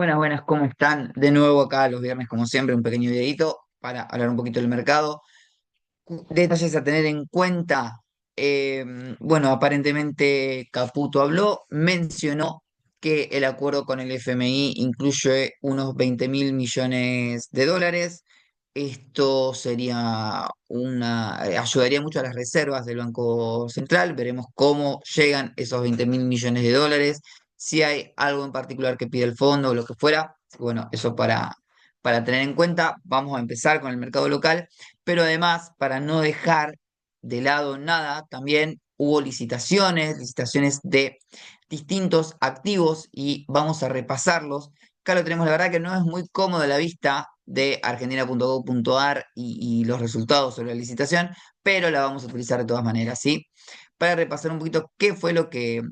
Buenas, buenas, ¿cómo están? De nuevo acá los viernes, como siempre, un pequeño videito para hablar un poquito del mercado. Detalles a tener en cuenta. eh, bueno, aparentemente Caputo habló, mencionó que el acuerdo con el FMI incluye unos 20.000 millones de dólares. Esto sería ayudaría mucho a las reservas del Banco Central. Veremos cómo llegan esos 20.000 millones de dólares, si hay algo en particular que pide el fondo o lo que fuera. Bueno, eso para tener en cuenta. Vamos a empezar con el mercado local, pero además, para no dejar de lado nada, también hubo licitaciones de distintos activos y vamos a repasarlos. Acá lo tenemos, la verdad que no es muy cómoda la vista de argentina.gov.ar y los resultados sobre la licitación, pero la vamos a utilizar de todas maneras, ¿sí? Para repasar un poquito qué fue lo que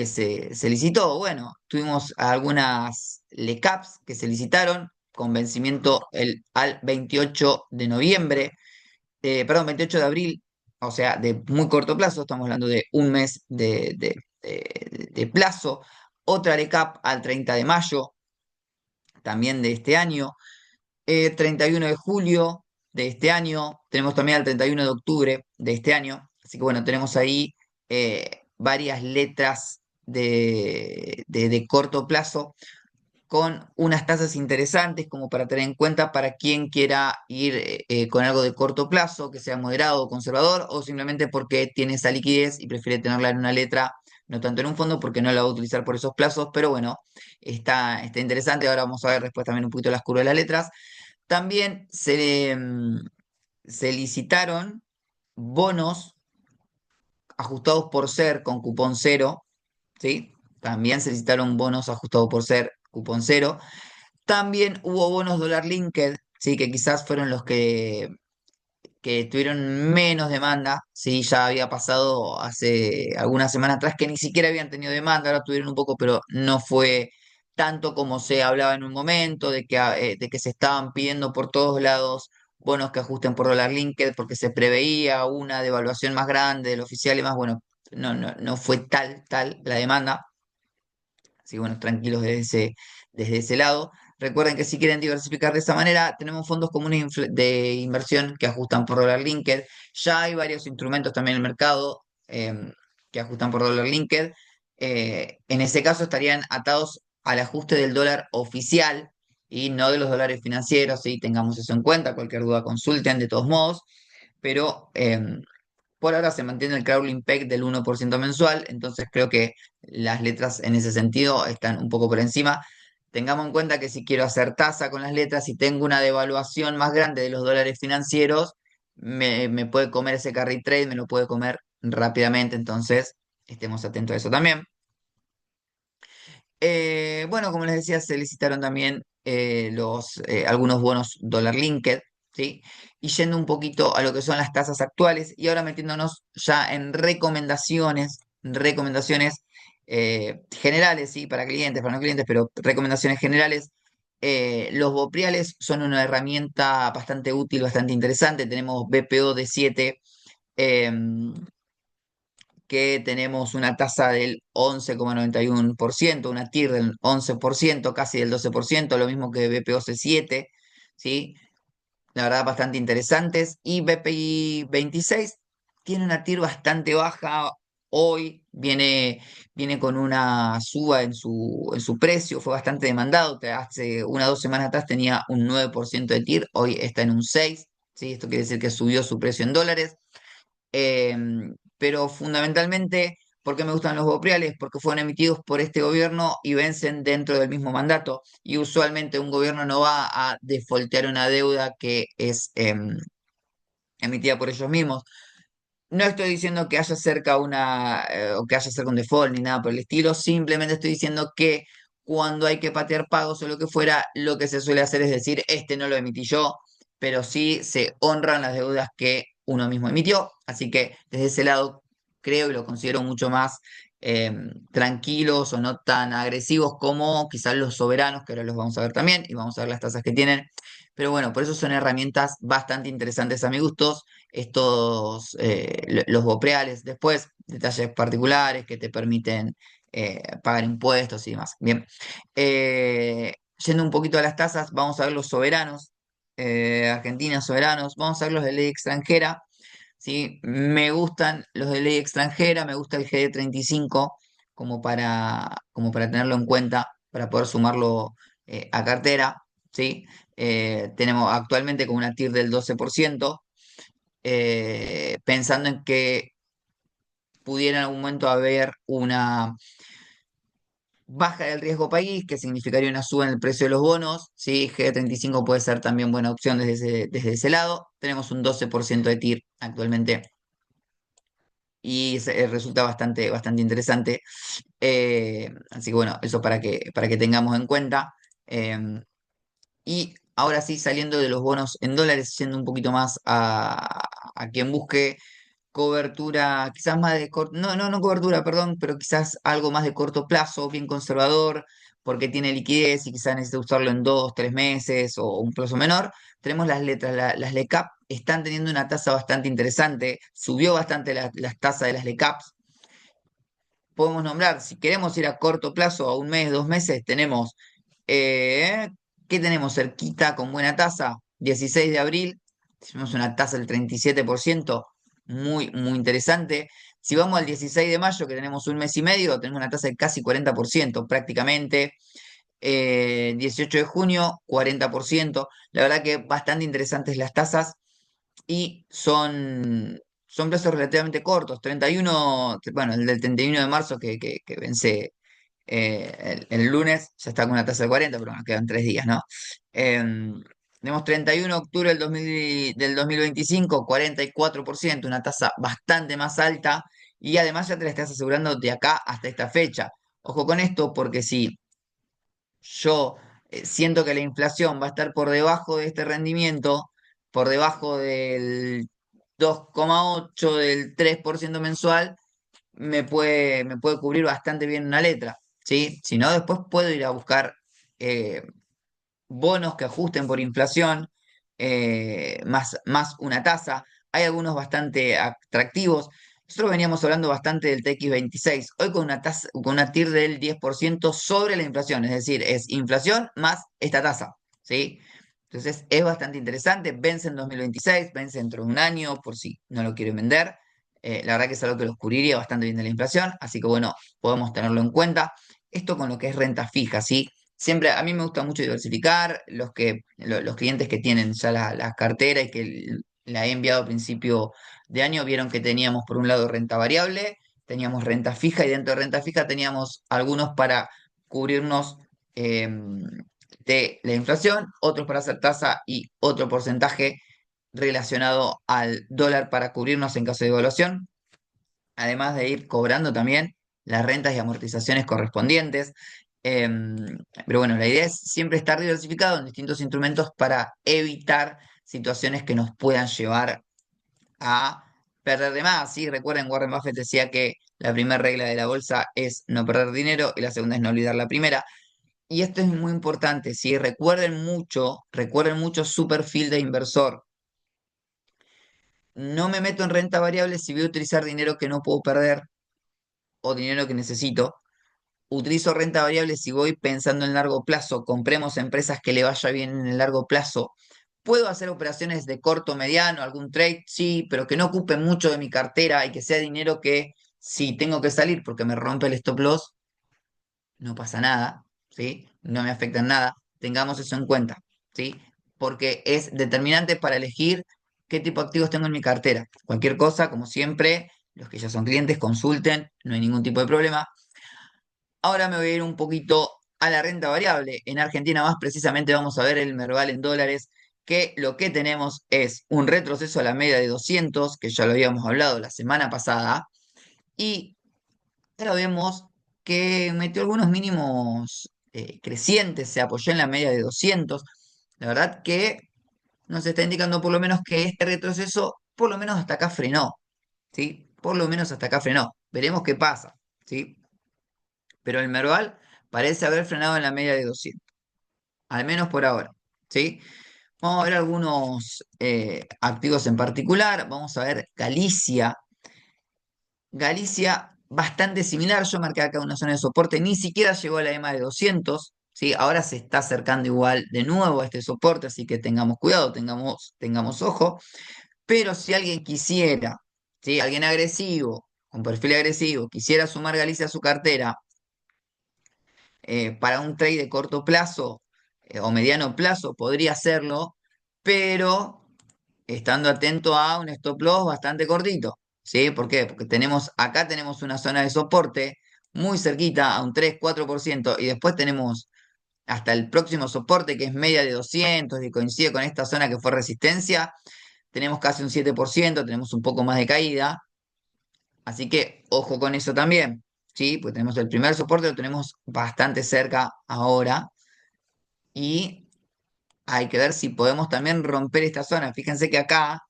se licitó. Bueno, tuvimos algunas LECAPs que se licitaron con vencimiento al 28 de noviembre, perdón, 28 de abril, o sea, de muy corto plazo, estamos hablando de un mes de plazo. Otra LECAP al 30 de mayo, también de este año. 31 de julio de este año, tenemos también al 31 de octubre de este año. Así que bueno, tenemos ahí varias letras de corto plazo con unas tasas interesantes como para tener en cuenta para quien quiera ir con algo de corto plazo, que sea moderado o conservador, o simplemente porque tiene esa liquidez y prefiere tenerla en una letra, no tanto en un fondo, porque no la va a utilizar por esos plazos. Pero bueno, está interesante. Ahora vamos a ver después también un poquito las curvas de las letras. También se licitaron bonos ajustados por ser con cupón cero, ¿sí? También se licitaron bonos ajustados por ser cupón cero. También hubo bonos dólar linked, sí, que quizás fueron los que tuvieron menos demanda. Sí, ya había pasado hace algunas semanas atrás que ni siquiera habían tenido demanda, ahora tuvieron un poco, pero no fue tanto como se hablaba en un momento, de que se estaban pidiendo por todos lados bonos que ajusten por dólar linked, porque se preveía una devaluación más grande del oficial y más. Bueno, no fue tal la demanda. Así que bueno, tranquilos desde ese lado. Recuerden que si quieren diversificar de esa manera, tenemos fondos comunes de inversión que ajustan por dólar linked. Ya hay varios instrumentos también en el mercado que ajustan por dólar linked. En ese caso estarían atados al ajuste del dólar oficial y no de los dólares financieros. ¿Sí? Tengamos eso en cuenta. Cualquier duda consulten de todos modos. Pero por ahora se mantiene el crawling peg del 1% mensual, entonces creo que las letras en ese sentido están un poco por encima. Tengamos en cuenta que si quiero hacer tasa con las letras y tengo una devaluación más grande de los dólares financieros, me puede comer ese carry trade, me lo puede comer rápidamente, entonces estemos atentos a eso también. Bueno, como les decía, se licitaron también algunos bonos dólar linked, ¿sí? Y yendo un poquito a lo que son las tasas actuales y ahora metiéndonos ya en recomendaciones generales, ¿sí? Para clientes, para no clientes, pero recomendaciones generales. Los bopriales son una herramienta bastante útil, bastante interesante. Tenemos BPO de 7, que tenemos una tasa del 11,91%, una TIR del 11%, casi del 12%, lo mismo que BPOC7, ¿sí? La verdad, bastante interesantes. Y BPI 26 tiene una TIR bastante baja. Hoy viene con una suba en su precio, fue bastante demandado. Hace 1 o 2 semanas atrás tenía un 9% de TIR, hoy está en un 6%, ¿sí? Esto quiere decir que subió su precio en dólares. Eh, pero fundamentalmente, ¿por qué me gustan los bopreales? Porque fueron emitidos por este gobierno y vencen dentro del mismo mandato. Y usualmente un gobierno no va a defoltear una deuda que es emitida por ellos mismos. No estoy diciendo que haya cerca o que haya cerca un default ni nada por el estilo, simplemente estoy diciendo que cuando hay que patear pagos o lo que fuera, lo que se suele hacer es decir, este no lo emití yo, pero sí se honran las deudas que uno mismo emitió. Así que desde ese lado creo y lo considero mucho más eh, tranquilos o no tan agresivos como quizás los soberanos, que ahora los vamos a ver también y vamos a ver las tasas que tienen. Pero bueno, por eso son herramientas bastante interesantes a mi gusto los bopreales. Después, detalles particulares que te permiten pagar impuestos y demás. Bien. Yendo un poquito a las tasas, vamos a ver los soberanos, Argentina soberanos, vamos a ver los de ley extranjera. ¿Sí? Me gustan los de ley extranjera, me gusta el GD35 como para tenerlo en cuenta, para poder sumarlo a cartera. ¿Sí? Tenemos actualmente con una TIR del 12%, pensando en que pudiera en algún momento haber una baja del riesgo país, que significaría una suba en el precio de los bonos. ¿Sí? GD35 puede ser también buena opción desde ese lado. Tenemos un 12% de TIR actualmente y resulta bastante interesante. Así que bueno, eso para que tengamos en cuenta. Y ahora sí, saliendo de los bonos en dólares, yendo un poquito más a quien busque cobertura, quizás más de corto, no cobertura, perdón, pero quizás algo más de corto plazo, bien conservador, porque tiene liquidez y quizás necesita usarlo en 2, 3 meses o un plazo menor. Tenemos las letras, las LECAP están teniendo una tasa bastante interesante, subió bastante las tasas de las LECAPs. Podemos nombrar, si queremos ir a corto plazo, a un mes, 2 meses, tenemos, eh, ¿qué tenemos cerquita con buena tasa? 16 de abril, tenemos una tasa del 37%, muy, muy interesante. Si vamos al 16 de mayo, que tenemos un mes y medio, tenemos una tasa de casi 40% prácticamente. 18 de junio, 40%. La verdad que bastante interesantes las tasas y son plazos relativamente cortos. 31, bueno, el del 31 de marzo que vence el lunes, ya está con una tasa de 40, pero bueno, quedan 3 días, ¿no? Tenemos 31 de octubre del 2025, 44%, una tasa bastante más alta, y además ya te la estás asegurando de acá hasta esta fecha. Ojo con esto, porque si yo siento que la inflación va a estar por debajo de este rendimiento, por debajo del 2,8, del 3% mensual, me puede cubrir bastante bien una letra, ¿sí? Si no, después puedo ir a buscar eh, bonos que ajusten por inflación, más una tasa. Hay algunos bastante atractivos. Nosotros veníamos hablando bastante del TX26, hoy con una tasa, con una TIR del 10% sobre la inflación, es decir, es inflación más esta tasa, ¿sí? Entonces es bastante interesante, vence en 2026, vence dentro de un año, por si no lo quieren vender. La verdad que es algo que los cubriría bastante bien de la inflación, así que bueno, podemos tenerlo en cuenta. Esto con lo que es renta fija, ¿sí? Siempre, a mí me gusta mucho diversificar, los clientes que tienen ya la cartera y que la he enviado a principio de año, vieron que teníamos por un lado renta variable, teníamos renta fija y dentro de renta fija teníamos algunos para cubrirnos eh, de la inflación, otros para hacer tasa y otro porcentaje relacionado al dólar para cubrirnos en caso de devaluación, además de ir cobrando también las rentas y amortizaciones correspondientes. Pero bueno, la idea es siempre estar diversificado en distintos instrumentos para evitar situaciones que nos puedan llevar a perder de más. ¿Sí? Recuerden, Warren Buffett decía que la primera regla de la bolsa es no perder dinero y la segunda es no olvidar la primera. Y esto es muy importante, ¿sí? Recuerden mucho su perfil de inversor. No me meto en renta variable si voy a utilizar dinero que no puedo perder o dinero que necesito. Utilizo renta variable si voy pensando en largo plazo. Compremos empresas que le vaya bien en el largo plazo. ¿Puedo hacer operaciones de corto, mediano, algún trade? Sí, pero que no ocupe mucho de mi cartera y que sea dinero que si tengo que salir porque me rompe el stop loss, no pasa nada, ¿sí? No me afecta en nada. Tengamos eso en cuenta, ¿sí? Porque es determinante para elegir qué tipo de activos tengo en mi cartera. Cualquier cosa, como siempre, los que ya son clientes, consulten, no hay ningún tipo de problema. Ahora me voy a ir un poquito a la renta variable. En Argentina más precisamente vamos a ver el Merval en dólares, que lo que tenemos es un retroceso a la media de 200, que ya lo habíamos hablado la semana pasada, y ahora vemos que metió algunos mínimos crecientes, se apoyó en la media de 200. La verdad que nos está indicando por lo menos que este retroceso, por lo menos hasta acá frenó, ¿sí? Por lo menos hasta acá frenó. Veremos qué pasa, ¿sí? Pero el Merval parece haber frenado en la media de 200, al menos por ahora, ¿sí? Vamos a ver algunos activos en particular. Vamos a ver Galicia. Galicia bastante similar. Yo marqué acá una zona de soporte, ni siquiera llegó a la EMA de 200, ¿sí? Ahora se está acercando igual de nuevo a este soporte, así que tengamos cuidado, tengamos ojo. Pero si alguien quisiera, ¿sí? Alguien agresivo, con perfil agresivo, quisiera sumar Galicia a su cartera para un trade de corto plazo o mediano plazo, podría hacerlo, pero estando atento a un stop loss bastante cortito. ¿Sí? ¿Por qué? Porque acá tenemos una zona de soporte muy cerquita, a un 3-4%, y después tenemos hasta el próximo soporte, que es media de 200 y coincide con esta zona que fue resistencia, tenemos casi un 7%, tenemos un poco más de caída, así que ojo con eso también. ¿Sí? Pues tenemos el primer soporte, lo tenemos bastante cerca ahora, y hay que ver si podemos también romper esta zona. Fíjense que acá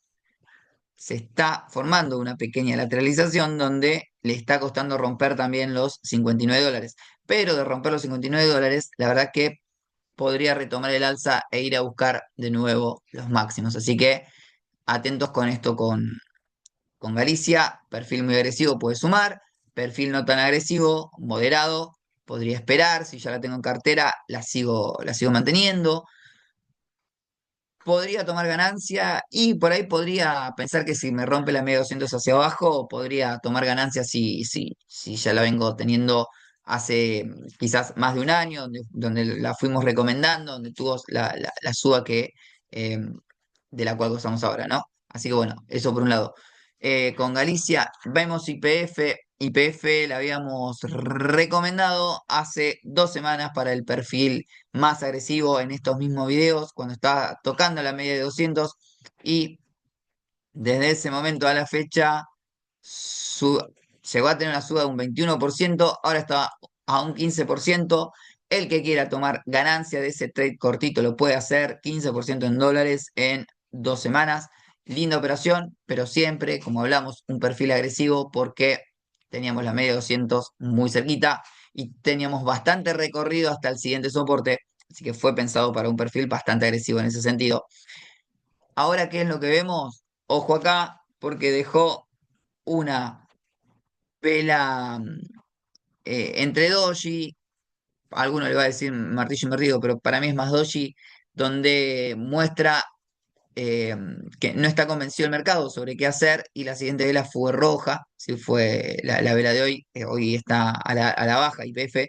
se está formando una pequeña lateralización donde le está costando romper también los $59. Pero de romper los $59, la verdad que podría retomar el alza e ir a buscar de nuevo los máximos. Así que atentos con esto con Galicia. Perfil muy agresivo puede sumar, perfil no tan agresivo, moderado, podría esperar. Si ya la tengo en cartera, la sigo manteniendo. Podría tomar ganancia y por ahí podría pensar que si me rompe la media 200 hacia abajo, podría tomar ganancia si ya la vengo teniendo hace quizás más de un año, donde la fuimos recomendando, donde tuvo la suba eh, de la cual gozamos ahora, ¿no? Así que bueno, eso por un lado. Con Galicia vemos YPF. YPF la habíamos recomendado hace 2 semanas para el perfil más agresivo en estos mismos videos, cuando estaba tocando la media de 200, y desde ese momento a la fecha su- llegó a tener una suba de un 21%, ahora está a un 15%. El que quiera tomar ganancia de ese trade cortito lo puede hacer, 15% en dólares en 2 semanas. Linda operación, pero siempre, como hablamos, un perfil agresivo porque teníamos la media de 200 muy cerquita y teníamos bastante recorrido hasta el siguiente soporte, así que fue pensado para un perfil bastante agresivo en ese sentido. Ahora, ¿qué es lo que vemos? Ojo acá, porque dejó una vela entre doji, alguno le va a decir martillo invertido, pero para mí es más doji, donde muestra eh, que no está convencido el mercado sobre qué hacer, y la siguiente vela fue roja, si fue la vela de hoy, hoy está a la baja, YPF.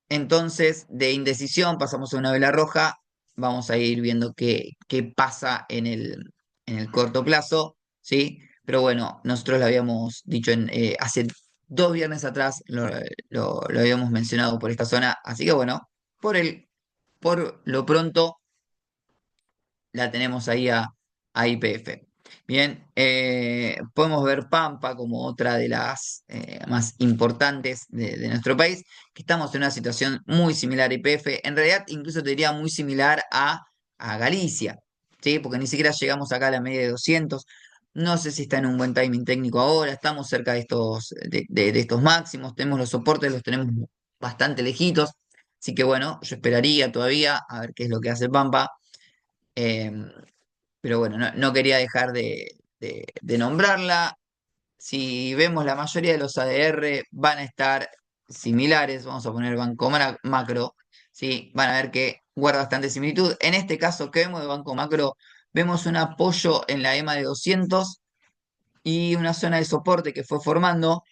Entonces, de indecisión pasamos a una vela roja. Vamos a ir viendo qué pasa en el corto plazo, ¿sí? Pero bueno, nosotros lo habíamos dicho hace 2 viernes atrás, lo habíamos mencionado por esta zona. Así que bueno, por lo pronto la tenemos ahí a YPF. Bien, podemos ver Pampa como otra de las más importantes de nuestro país, que estamos en una situación muy similar a YPF, en realidad incluso te diría muy similar a Galicia, ¿sí? Porque ni siquiera llegamos acá a la media de 200. No sé si está en un buen timing técnico ahora, estamos cerca de estos máximos, tenemos los soportes, los tenemos bastante lejitos, así que bueno, yo esperaría todavía a ver qué es lo que hace Pampa. Em, pero bueno, no quería dejar de nombrarla. Si vemos, la mayoría de los ADR van a estar similares. Vamos a poner Banco Macro, ¿sí? Van a ver que guarda bastante similitud. En este caso, ¿qué vemos de Banco Macro? Vemos un apoyo en la EMA de 200 y una zona de soporte que fue formando.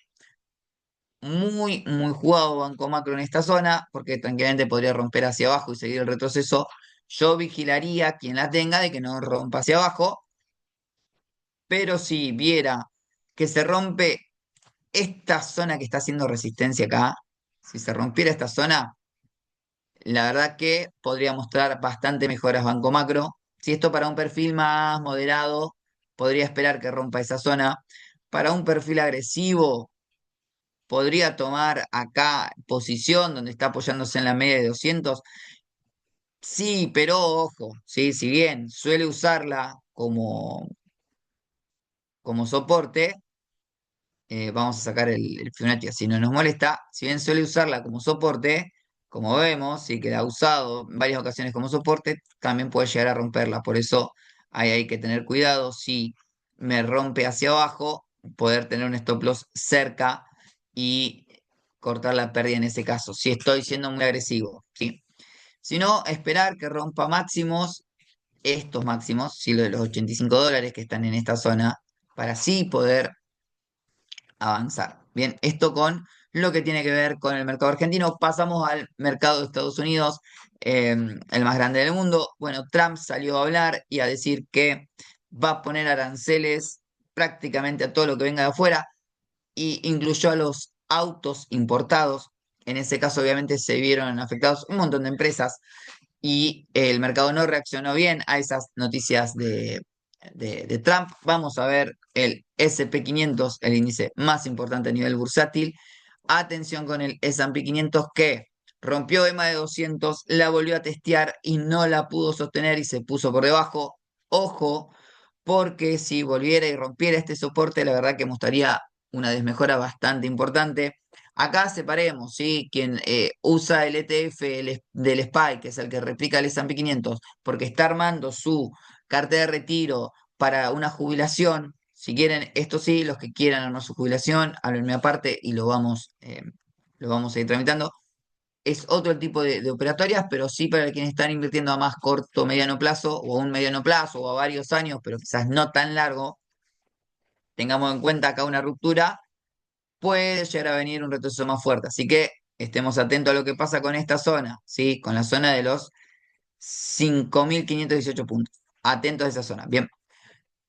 Muy, muy jugado Banco Macro en esta zona, porque tranquilamente podría romper hacia abajo y seguir el retroceso. Yo vigilaría quien la tenga de que no rompa hacia abajo, pero si viera que se rompe esta zona que está haciendo resistencia acá, si se rompiera esta zona, la verdad que podría mostrar bastante mejoras Banco Macro. Si esto para un perfil más moderado, podría esperar que rompa esa zona. Para un perfil agresivo, podría tomar acá posición donde está apoyándose en la media de 200. Sí, pero ojo, ¿sí? Si bien suele usarla como soporte, vamos a sacar el Fibonacci si no nos molesta. Si bien suele usarla como soporte, como vemos, sí que la ha usado en varias ocasiones como soporte, también puede llegar a romperla. Por eso ahí hay que tener cuidado. Si me rompe hacia abajo, poder tener un stop loss cerca y cortar la pérdida en ese caso, si estoy siendo muy agresivo, ¿sí? Si no, esperar que rompa máximos, estos máximos, ¿sí? Lo de los $85 que están en esta zona, para así poder avanzar. Bien, esto con lo que tiene que ver con el mercado argentino. Pasamos al mercado de Estados Unidos, el más grande del mundo. Bueno, Trump salió a hablar y a decir que va a poner aranceles prácticamente a todo lo que venga de afuera y incluyó a los autos importados. En ese caso, obviamente, se vieron afectados un montón de empresas y el mercado no reaccionó bien a esas noticias de Trump. Vamos a ver el SP 500, el índice más importante a nivel bursátil. Atención con el S&P 500 que rompió EMA de 200, la volvió a testear y no la pudo sostener y se puso por debajo. Ojo, porque si volviera y rompiera este soporte, la verdad que mostraría una desmejora bastante importante. Acá separemos, ¿sí? Quien usa el ETF del SPY, que es el que replica el S&P 500, porque está armando su cartera de retiro para una jubilación. Si quieren, esto sí, los que quieran armar su jubilación, háblenme aparte y lo vamos a ir tramitando. Es otro tipo de operatorias, pero sí para quienes están invirtiendo a más corto, mediano plazo, o a un mediano plazo, o a varios años, pero quizás no tan largo. Tengamos en cuenta acá una ruptura puede llegar a venir un retroceso más fuerte. Así que estemos atentos a lo que pasa con esta zona, ¿sí? Con la zona de los 5.518 puntos. Atentos a esa zona. Bien.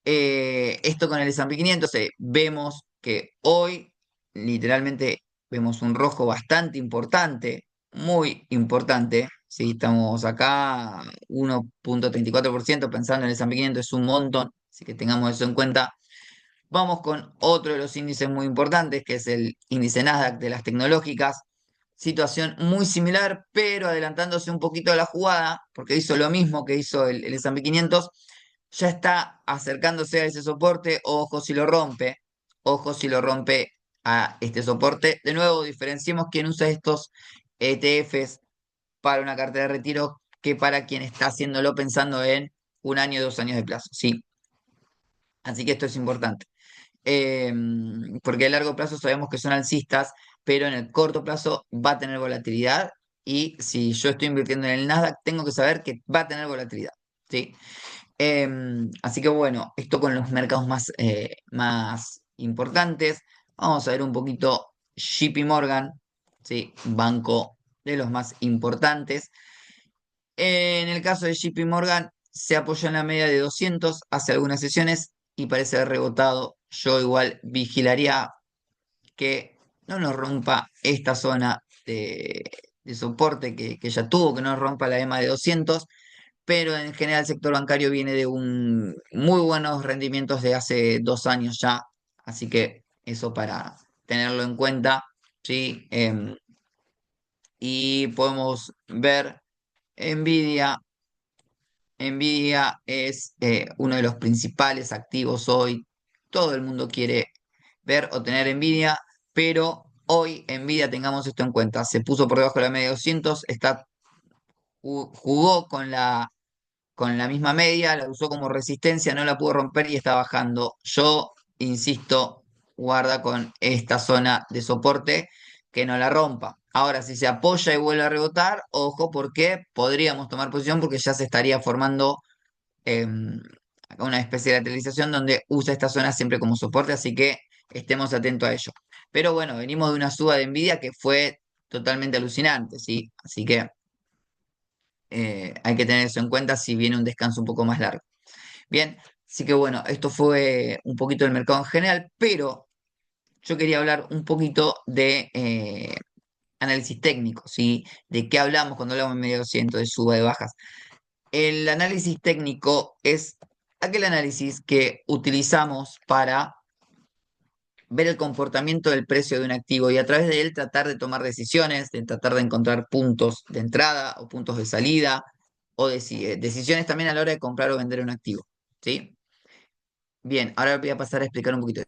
Esto con el S&P 500, vemos que hoy literalmente vemos un rojo bastante importante, muy importante. ¿Sí? Estamos acá 1,34% pensando en el S&P 500, es un montón, así que tengamos eso en cuenta. Vamos con otro de los índices muy importantes, que es el índice Nasdaq de las tecnológicas. Situación muy similar, pero adelantándose un poquito a la jugada, porque hizo lo mismo que hizo el S&P 500. Ya está acercándose a ese soporte. Ojo si lo rompe. Ojo si lo rompe a este soporte. De nuevo, diferenciemos quién usa estos ETFs para una cartera de retiro que para quien está haciéndolo pensando en un año o 2 años de plazo. Sí, así que esto es importante. Eh, Porque a largo plazo sabemos que son alcistas, pero en el corto plazo va a tener volatilidad y si yo estoy invirtiendo en el Nasdaq, tengo que saber que va a tener volatilidad, ¿sí? Así que bueno, esto con los mercados más importantes. Vamos a ver un poquito JP Morgan, ¿sí? Banco de los más importantes. En el caso de JP Morgan, se apoyó en la media de 200 hace algunas sesiones y parece haber rebotado. Yo igual vigilaría que no nos rompa esta zona de soporte que ya tuvo, que no rompa la EMA de 200, pero en general el sector bancario viene de un muy buenos rendimientos de hace 2 años ya, así que eso para tenerlo en cuenta, ¿sí? Y podemos ver Nvidia. Nvidia es uno de los principales activos hoy. Todo el mundo quiere ver o tener Nvidia, pero hoy Nvidia, tengamos esto en cuenta, se puso por debajo de la media de 200, jugó con la misma media, la usó como resistencia, no la pudo romper y está bajando. Yo insisto, guarda con esta zona de soporte que no la rompa. Ahora, si se apoya y vuelve a rebotar, ojo porque podríamos tomar posición porque ya se estaría formando una especie de lateralización donde usa esta zona siempre como soporte, así que estemos atentos a ello. Pero bueno, venimos de una suba de Nvidia que fue totalmente alucinante, ¿sí? Así que hay que tener eso en cuenta si viene un descanso un poco más largo. Bien, así que bueno, esto fue un poquito del mercado en general, pero yo quería hablar un poquito de análisis técnico, ¿sí? De qué hablamos cuando hablamos de medio por ciento de suba de bajas. El análisis técnico es aquel análisis que utilizamos para ver el comportamiento del precio de un activo y a través de él tratar de tomar decisiones, de tratar de encontrar puntos de entrada o puntos de salida o decisiones también a la hora de comprar o vender un activo. ¿Sí? Bien, ahora voy a pasar a explicar un poquito.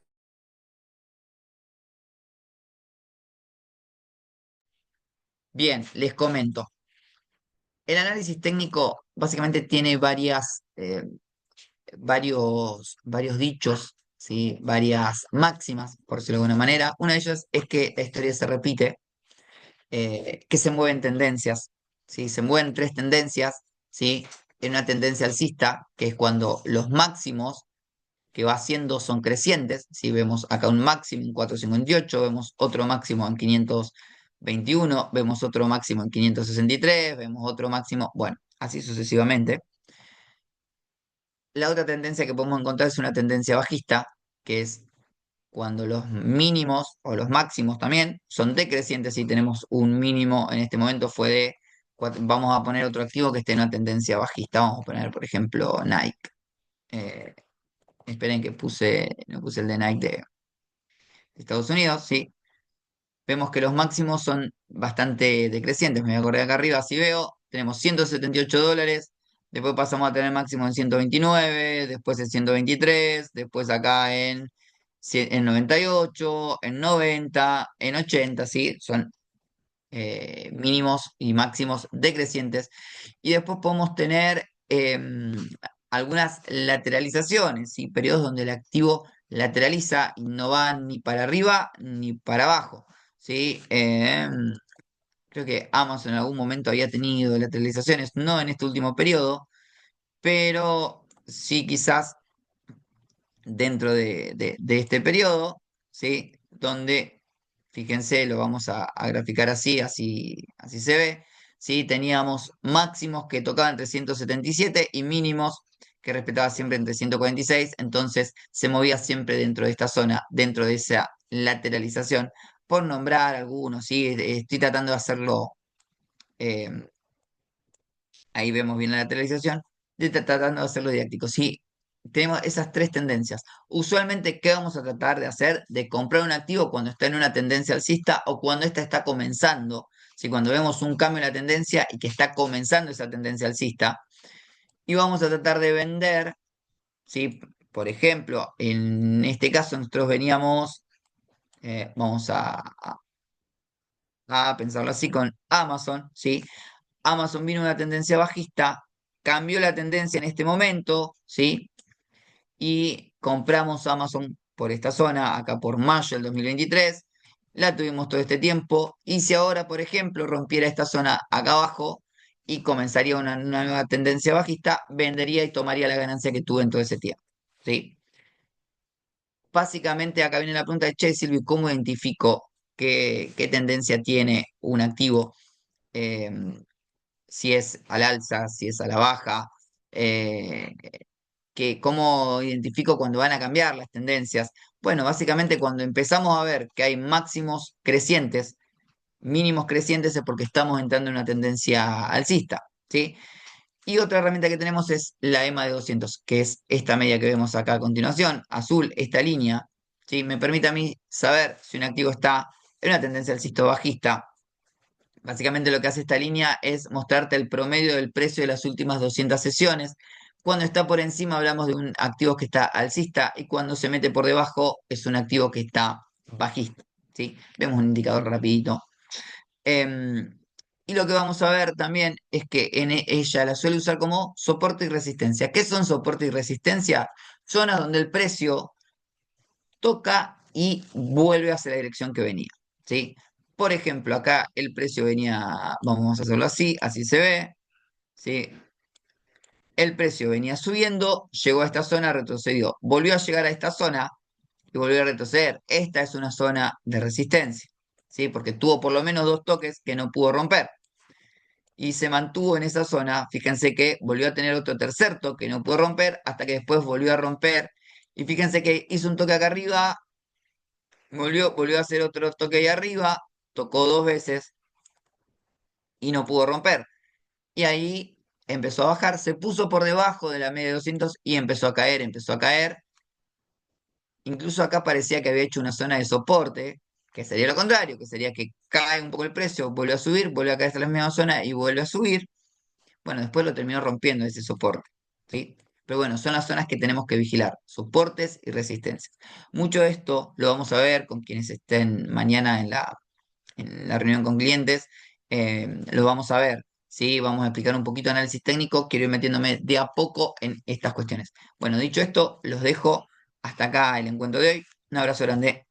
Bien, les comento. El análisis técnico básicamente tiene varios dichos, ¿sí? Varias máximas, por decirlo de alguna manera. Una de ellas es que la historia se repite, que se mueven tendencias, ¿sí? Se mueven tres tendencias, ¿sí? En una tendencia alcista, que es cuando los máximos que va haciendo son crecientes. Si vemos acá un máximo en 458, vemos otro máximo en 521, vemos otro máximo en 563, vemos otro máximo, bueno, así sucesivamente. La otra tendencia que podemos encontrar es una tendencia bajista, que es cuando los mínimos o los máximos también son decrecientes. Si tenemos un mínimo en este momento fue de, vamos a poner otro activo que esté en una tendencia bajista, vamos a poner por ejemplo Nike. Eh, esperen que no puse el de Nike de Estados Unidos, sí. Vemos que los máximos son bastante decrecientes. Me voy a correr acá arriba, si veo, tenemos $178, después pasamos a tener máximo en 129, después en 123, después acá en 98, en 90, en 80, ¿sí? Son mínimos y máximos decrecientes. Y después podemos tener algunas lateralizaciones, ¿sí? Periodos donde el activo lateraliza y no va ni para arriba ni para abajo, ¿sí? Creo que Amazon en algún momento había tenido lateralizaciones, no en este último periodo, pero sí quizás dentro de este periodo, ¿sí? Donde, fíjense, lo vamos a graficar así se ve, ¿sí? Teníamos máximos que tocaban 377 y mínimos que respetaba siempre entre 146, entonces se movía siempre dentro de esta zona, dentro de esa lateralización, por nombrar algunos, ¿sí? Estoy tratando de hacerlo, eh, ahí vemos bien la lateralización, tratando de hacerlo didáctico. Sí, tenemos esas tres tendencias. Usualmente, ¿qué vamos a tratar de hacer? De comprar un activo cuando está en una tendencia alcista o cuando esta está comenzando. Si cuando vemos un cambio en la tendencia y que está comenzando esa tendencia alcista, y vamos a tratar de vender, ¿sí? Por ejemplo, en este caso nosotros veníamos, vamos a pensarlo así con Amazon, ¿sí? Amazon vino una tendencia bajista, cambió la tendencia en este momento, ¿sí? Y compramos Amazon por esta zona, acá por mayo del 2023, la tuvimos todo este tiempo, y si ahora, por ejemplo, rompiera esta zona acá abajo y comenzaría una nueva tendencia bajista, vendería y tomaría la ganancia que tuve en todo ese tiempo, ¿sí? Básicamente acá viene la pregunta de, che, Silvio, ¿cómo identifico qué tendencia tiene un activo? Si es al alza, si es a la baja, eh, cómo identifico cuando van a cambiar las tendencias. Bueno, básicamente cuando empezamos a ver que hay máximos crecientes, mínimos crecientes, es porque estamos entrando en una tendencia alcista, ¿sí? Y otra herramienta que tenemos es la EMA de 200, que es esta media que vemos acá a continuación, azul, esta línea, ¿sí? Me permite a mí saber si un activo está en una tendencia alcista o bajista. Básicamente lo que hace esta línea es mostrarte el promedio del precio de las últimas 200 sesiones. Cuando está por encima hablamos de un activo que está alcista y cuando se mete por debajo es un activo que está bajista, ¿sí? Vemos un indicador rapidito. Em, y lo que vamos a ver también es que ella la suele usar como soporte y resistencia. ¿Qué son soporte y resistencia? Zonas donde el precio toca y vuelve hacia la dirección que venía, ¿sí? Por ejemplo, acá el precio venía, vamos a hacerlo así se ve, ¿sí? El precio venía subiendo, llegó a esta zona, retrocedió, volvió a llegar a esta zona y volvió a retroceder. Esta es una zona de resistencia, ¿sí? Porque tuvo por lo menos dos toques que no pudo romper y se mantuvo en esa zona. Fíjense que volvió a tener otro tercer toque que no pudo romper hasta que después volvió a romper. Y fíjense que hizo un toque acá arriba, volvió a hacer otro toque ahí arriba, tocó dos veces y no pudo romper. Y ahí empezó a bajar, se puso por debajo de la media de 200 y empezó a caer, empezó a caer. Incluso acá parecía que había hecho una zona de soporte, que sería lo contrario, que sería que cae un poco el precio, vuelve a subir, vuelve a caer hasta la misma zona y vuelve a subir. Bueno, después lo terminó rompiendo ese soporte, ¿sí? Pero bueno, son las zonas que tenemos que vigilar, soportes y resistencias. Mucho de esto lo vamos a ver con quienes estén mañana en la reunión con clientes, lo vamos a ver, ¿sí? Vamos a explicar un poquito de análisis técnico, quiero ir metiéndome de a poco en estas cuestiones. Bueno, dicho esto, los dejo hasta acá el encuentro de hoy. Un abrazo grande.